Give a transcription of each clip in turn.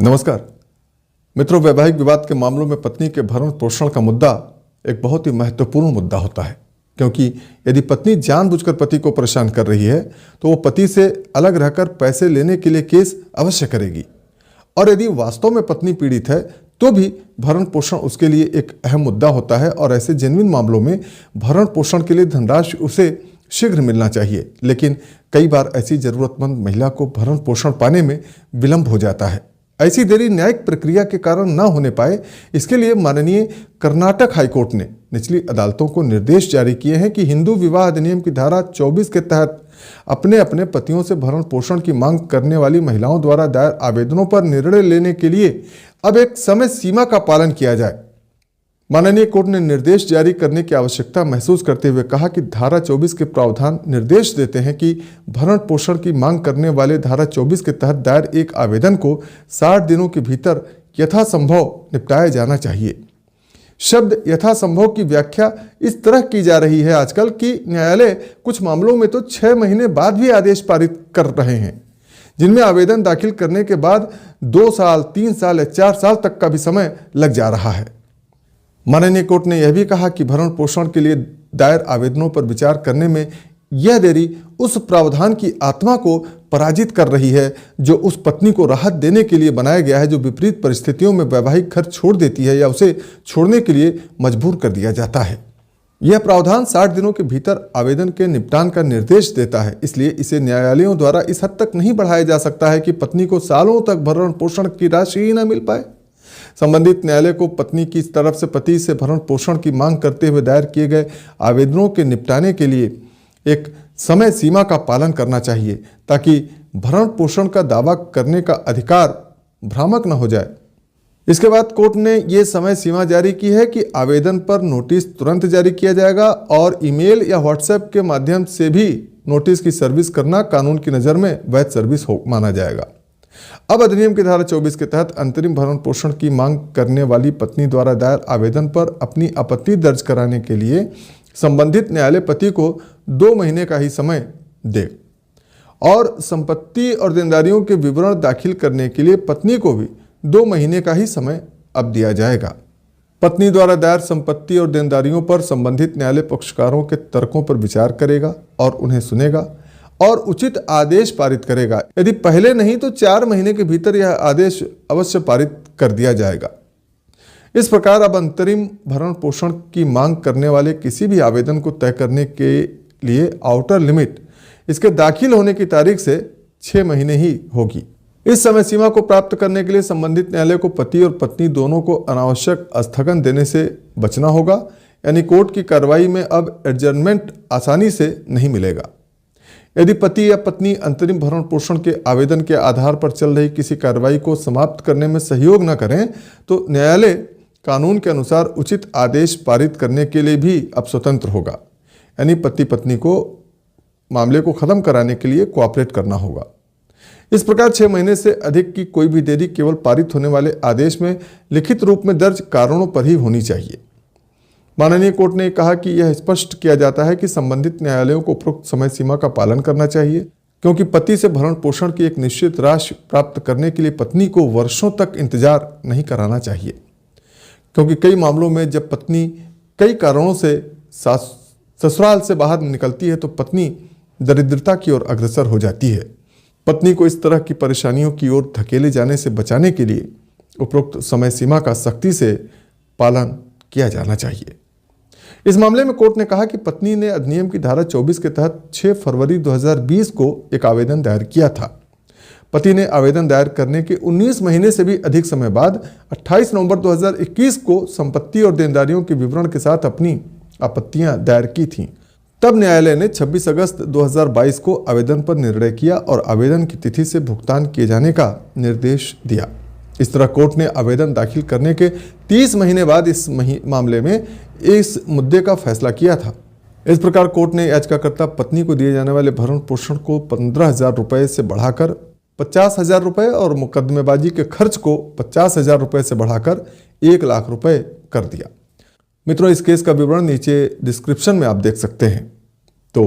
नमस्कार मित्रों, वैवाहिक विवाद के मामलों में पत्नी के भरण पोषण का मुद्दा एक बहुत ही महत्वपूर्ण मुद्दा होता है, क्योंकि यदि पत्नी जानबूझकर पति को परेशान कर रही है तो वो पति से अलग रहकर पैसे लेने के लिए केस अवश्य करेगी। और यदि वास्तव में पत्नी पीड़ित है तो भी भरण पोषण उसके लिए एक अहम मुद्दा होता है और ऐसे जेन्युइन मामलों में भरण पोषण के लिए धनराशि उसे शीघ्र मिलना चाहिए। लेकिन कई बार ऐसी जरूरतमंद महिला को भरण पोषण पाने में विलंब हो जाता है। ऐसी देरी न्यायिक प्रक्रिया के कारण न होने पाए, इसके लिए माननीय कर्नाटक हाईकोर्ट ने निचली अदालतों को निर्देश जारी किए हैं कि हिंदू विवाह अधिनियम की धारा 24 के तहत अपने अपने पतियों से भरण पोषण की मांग करने वाली महिलाओं द्वारा दायर आवेदनों पर निर्णय लेने के लिए अब एक समय सीमा का पालन किया जाए। माननीय कोर्ट ने निर्देश जारी करने की आवश्यकता महसूस करते हुए कहा कि धारा 24 के प्रावधान निर्देश देते हैं कि भरण पोषण की मांग करने वाले धारा 24 के तहत दायर एक आवेदन को 60 दिनों के भीतर यथासंभव निपटाया जाना चाहिए। शब्द यथासंभव की व्याख्या इस तरह की जा रही है आजकल कि न्यायालय कुछ मामलों में तो 6 महीने बाद भी आदेश पारित कर रहे हैं, जिनमें आवेदन दाखिल करने के बाद 2 साल, 3 साल या 4 साल तक का भी समय लग जा रहा है। माननीय कोर्ट ने यह भी कहा कि भरण पोषण के लिए दायर आवेदनों पर विचार करने में यह देरी उस प्रावधान की आत्मा को पराजित कर रही है जो उस पत्नी को राहत देने के लिए बनाया गया है, जो विपरीत परिस्थितियों में वैवाहिक घर छोड़ देती है या उसे छोड़ने के लिए मजबूर कर दिया जाता है। यह प्रावधान 60 दिनों के भीतर आवेदन के निपटान का निर्देश देता है, इसलिए इसे न्यायालयों द्वारा इस हद तक नहीं बढ़ाया जा सकता है कि पत्नी को सालों तक भरण पोषण की राशि ही न मिल पाए। संबंधित न्यायालय को पत्नी की तरफ से पति से भरण पोषण की मांग करते हुए दायर किए गए आवेदनों के निपटाने के लिए एक समय सीमा का पालन करना चाहिए, ताकि भरण पोषण का दावा करने का अधिकार भ्रामक न हो जाए। इसके बाद कोर्ट ने ये समय सीमा जारी की है कि आवेदन पर नोटिस तुरंत जारी किया जाएगा और ईमेल या व्हाट्सएप के माध्यम से भी नोटिस की सर्विस करना कानून की नज़र में वैध सर्विस माना जाएगा। अब अधिनियम की धारा 24 के तहत अंतरिम भरण पोषण की मांग करने वाली पत्नी द्वारा दायर आवेदन पर अपनी आपत्ति दर्ज कराने के लिए संबंधित न्यायालय पति को 2 महीने का ही समय दे और संपत्ति और देनदारियों के विवरण दाखिल करने के लिए पत्नी को भी 2 महीने का ही समय अब दिया जाएगा। पत्नी द्वारा दायर संपत्ति और देनदारियों पर संबंधित न्यायालय पक्षकारों के तर्कों पर विचार करेगा और उन्हें सुनेगा और उचित आदेश पारित करेगा। यदि पहले नहीं तो 4 महीने के भीतर यह आदेश अवश्य पारित कर दिया जाएगा। इस प्रकार अब अंतरिम भरण पोषण की मांग करने वाले किसी भी आवेदन को तय करने के लिए आउटर लिमिट इसके दाखिल होने की तारीख से 6 महीने ही होगी। इस समय सीमा को प्राप्त करने के लिए संबंधित न्यायालय को पति और पत्नी दोनों को अनावश्यक स्थगन देने से बचना होगा, यानी कोर्ट की कार्रवाई में अब एडजर्नमेंट आसानी से नहीं मिलेगा। यदि पति या पत्नी अंतरिम भरण पोषण के आवेदन के आधार पर चल रही किसी कार्रवाई को समाप्त करने में सहयोग न करें तो न्यायालय कानून के अनुसार उचित आदेश पारित करने के लिए भी अब स्वतंत्र होगा, यानी पति पत्नी को मामले को खत्म कराने के लिए कोऑपरेट करना होगा। इस प्रकार 6 महीने से अधिक की कोई भी देरी केवल पारित होने वाले आदेश में लिखित रूप में दर्ज कारणों पर ही होनी चाहिए। माननीय कोर्ट ने कहा कि यह स्पष्ट किया जाता है कि संबंधित न्यायालयों को उपरोक्त समय सीमा का पालन करना चाहिए, क्योंकि पति से भरण पोषण की एक निश्चित राशि प्राप्त करने के लिए पत्नी को वर्षों तक इंतजार नहीं कराना चाहिए। क्योंकि कई मामलों में जब पत्नी कई कारणों से ससुराल से बाहर निकलती है तो पत्नी दरिद्रता की ओर अग्रसर हो जाती है। पत्नी को इस तरह की परेशानियों की ओर धकेले जाने से बचाने के लिए उपरोक्त समय सीमा का सख्ती से पालन किया जाना चाहिए। इस मामले में कोर्ट ने कहा कि पत्नी ने अधिनियम की धारा 24 के तहत 6 फरवरी 2020 को एक आवेदन दायर किया था। पति ने आवेदन दायर करने के 19 महीने से भी अधिक समय बाद 28 नवंबर 2021 को संपत्ति और देनदारियों के विवरण के साथ अपनी आपत्तियां दायर की थीं। तब न्यायालय ने 26 अगस्त 2022 को आवेदन पर निर्णय किया और आवेदन की तिथि से भुगतान किए जाने का निर्देश दिया। इस तरह कोर्ट ने आवेदन दाखिल करने के 30 महीने बाद इस मामले में इस मुद्दे का फैसला किया था। इस प्रकार कोर्ट ने याचिकाकर्ता पत्नी को दिए जाने वाले भरण पोषण को 15,000 रुपये से बढ़ाकर 50,000 रुपये और मुकदमेबाजी के खर्च को 50,000 रुपये से बढ़ाकर 1 लाख रुपये कर दिया। मित्रों, इस केस का विवरण नीचे डिस्क्रिप्शन में आप देख सकते हैं। तो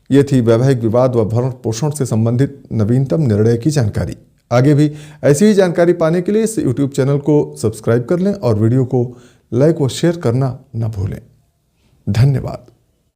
ये थी वैवाहिक विवाद व भरण पोषण से संबंधित नवीनतम निर्णय की जानकारी। आगे भी ऐसी ही जानकारी पाने के लिए इस YouTube चैनल को सब्सक्राइब कर लें और वीडियो को लाइक व शेयर करना न भूलें। धन्यवाद।